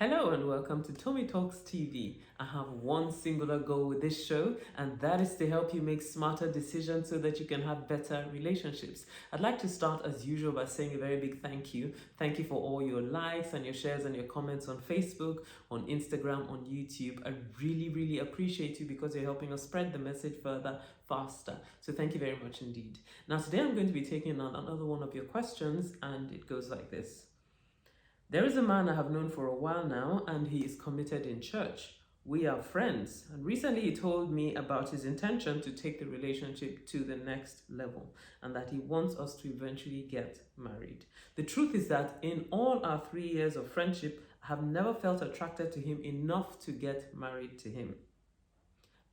Hello and welcome to Tommy Talks TV. I have one singular goal with this show, and that is to help you make smarter decisions so that you can have better relationships. I'd like to start as usual by saying a very big thank you. Thank you for all your likes and your shares and your comments on Facebook, on Instagram, on YouTube. I really appreciate you because you're helping us spread the message further, faster. So thank you very much indeed. Now today I'm going to be taking on another one of your questions, and it goes like this. There is a man I have known for a while now, and he is committed in church. We are friends, and recently he told me about his intention to take the relationship to the next level and that he wants us to eventually get married. The truth is that in all our 3 years of friendship, I have never felt attracted to him enough to get married to him.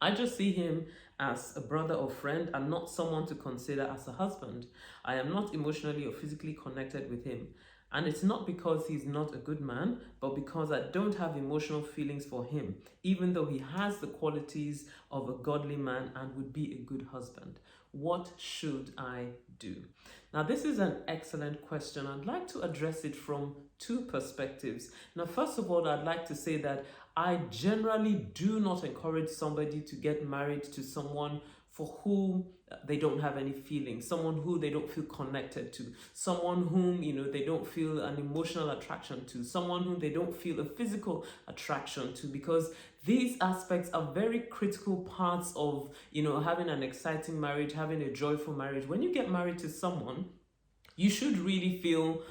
I just see him as a brother or friend and not someone to consider as a husband. I am not emotionally or physically connected with him. And it's not because he's not a good man, but because I don't have emotional feelings for him, even though he has the qualities of a godly man and would be a good husband. What should I do? Now, this is an excellent question. I'd like to address it from two perspectives. Now, first of all, I'd like to say that I generally do not encourage somebody to get married to someone for whom they don't have any feelings, someone who they don't feel connected to, someone whom they don't feel an emotional attraction to, someone whom they don't feel a physical attraction to, because these aspects are very critical parts of having an exciting marriage, having a joyful marriage. When you get married to someone, you should really feel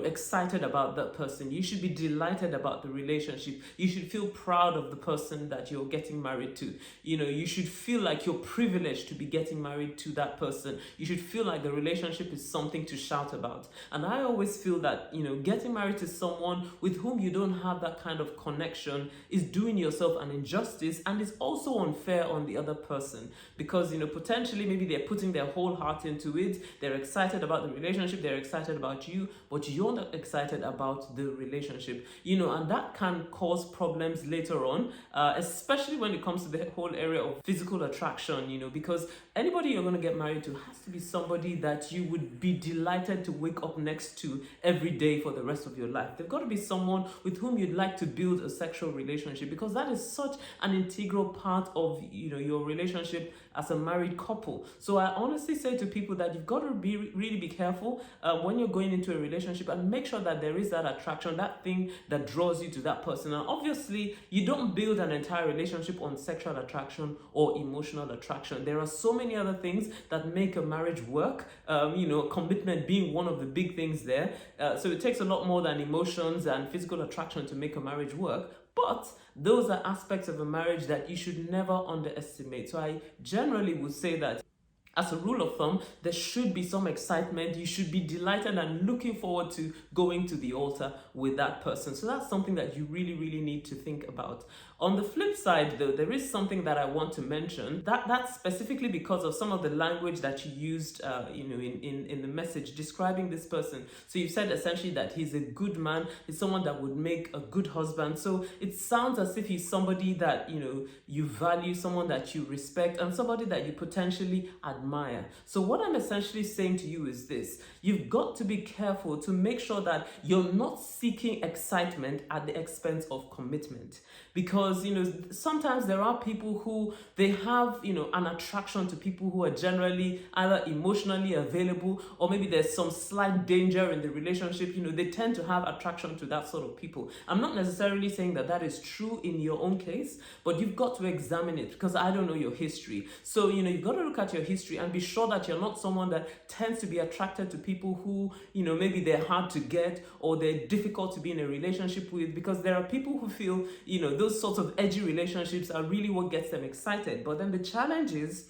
excited about that person. You should be delighted about the relationship. You should feel proud of the person that you're getting married to. You should feel like you're privileged to be getting married to that person. You should feel like the relationship is something to shout about. And I always feel that, getting married to someone with whom you don't have that kind of connection is doing yourself an injustice, and is also unfair on the other person, because, potentially maybe they're putting their whole heart into it. They're excited about the relationship. They're excited about you, but you're not excited about the relationship, and that can cause problems later on, especially when it comes to the whole area of physical attraction, because anybody you're going to get married to has to be somebody that you would be delighted to wake up next to every day for the rest of your life. They've got to be someone with whom you'd like to build a sexual relationship, because that is such an integral part of your relationship as a married couple. So I honestly say to people that you've got to really be careful when you're going into a relationship, and make sure that there is that attraction, that thing that draws you to that person. And obviously, you don't build an entire relationship on sexual attraction or emotional attraction. There are so many other things that make a marriage work, commitment being one of the big things there. So it takes a lot more than emotions and physical attraction to make a marriage work. But those are aspects of a marriage that you should never underestimate. So I generally would say that, as a rule of thumb, there should be some excitement. You should be delighted and looking forward to going to the altar with that person. So that's something that you really need to think about. On the flip side, though, there is something that I want to mention. That's specifically because of some of the language that you used, in the message describing this person. So you said essentially that he's a good man. He's someone that would make a good husband. So it sounds as if he's somebody that you value, someone that you respect, and somebody that you potentially admire. So what I'm essentially saying to you is this: you've got to be careful to make sure that you're not seeking excitement at the expense of commitment. Because sometimes there are people who they have an attraction to people who are generally either emotionally available, or maybe there's some slight danger in the relationship. They tend to have attraction to that sort of people. I'm not necessarily saying that is true in your own case, but you've got to examine it, because I don't know your history. So you've got to look at your history and be sure that you're not someone that tends to be attracted to people who maybe they're hard to get or they're difficult to be in a relationship with, because there are people who feel those sorts of edgy relationships are really what gets them excited. But then the challenge is,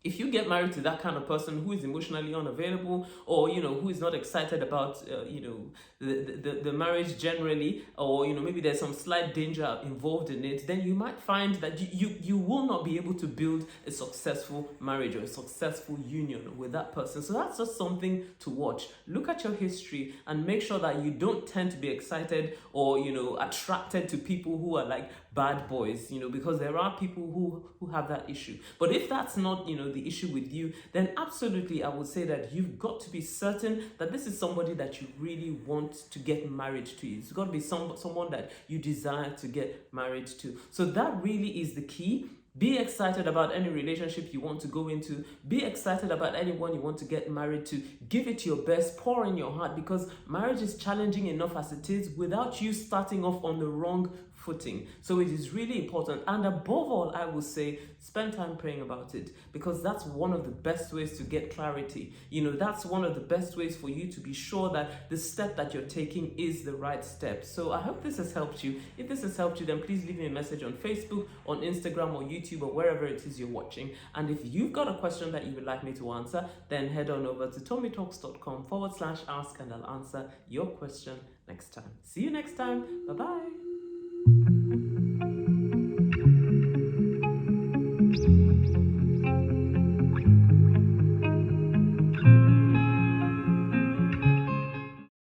if you get married to that kind of person who is emotionally unavailable, or who is not excited about the marriage generally, or maybe there's some slight danger involved in it, then you might find that you will not be able to build a successful marriage or a successful union with that person. So that's just something to watch. Look at your history and make sure that you don't tend to be excited or attracted to people who are like bad boys, because there are people who have that issue. But if that's not, the issue with you, then absolutely I would say that you've got to be certain that this is somebody that you really want to get married to. It's got to be someone that you desire to get married to. So that really is the key. Be excited about any relationship you want to go into. Be excited about anyone you want to get married to. Give it your best. Pour in your heart, because marriage is challenging enough as it is without you starting off on the wrong footing. So it is really important. And above all, I will say, spend time praying about it, because that's one of the best ways to get clarity. That's one of the best ways for you to be sure that the step that you're taking is the right step. So I hope this has helped you. If this has helped you, then please leave me a message on Facebook, on Instagram, or YouTube, or wherever it is you're watching. And if you've got a question that you would like me to answer, then head on over to tommytalks.com/ask, and I'll answer your question next time. See you next time. Bye-bye.